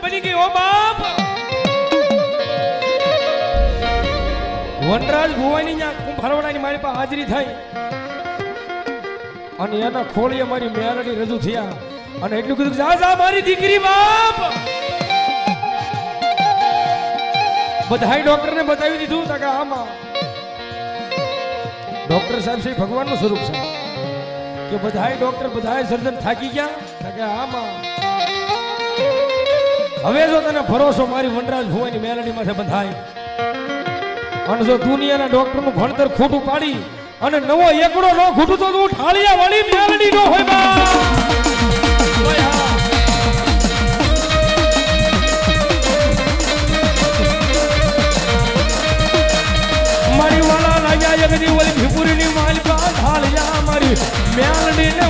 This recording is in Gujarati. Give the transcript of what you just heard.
બની ગઈ ઓ બાપ વનરાજ ભુવાની ન્યા કુંભારવાડાની મારી પાસે હાજરી થઈ અને એના ખોળીએ મારી મેલડી રજૂ થયા અને એટલું કીધું જા જા મારી દીકરી બાપ બધાય ડોક્ટરને બતાવી દીધું કે આમાં ડોક્ટર સાહેબ છે ભગવાનનું સ્વરૂપ છે કે બધાય ડોક્ટર બધાય સર્જન થાકી ગયા કે આમાં હવે જો તને ભરોસો મારી વનરાજ ભુવાની મેલડી માથે બંધાય અને જો દુનિયાના ડોક્ટરનું ભણતર ખોટું પાડી અને નવો એકડો ન ખૂટું તો તું ઠાળિયા વાળી મેલડી નો હોય બા મારી વાલા લાગ્યા જગદી ઓલી ભીપુરીની માલિકા ઠાળિયા મારી મેલડી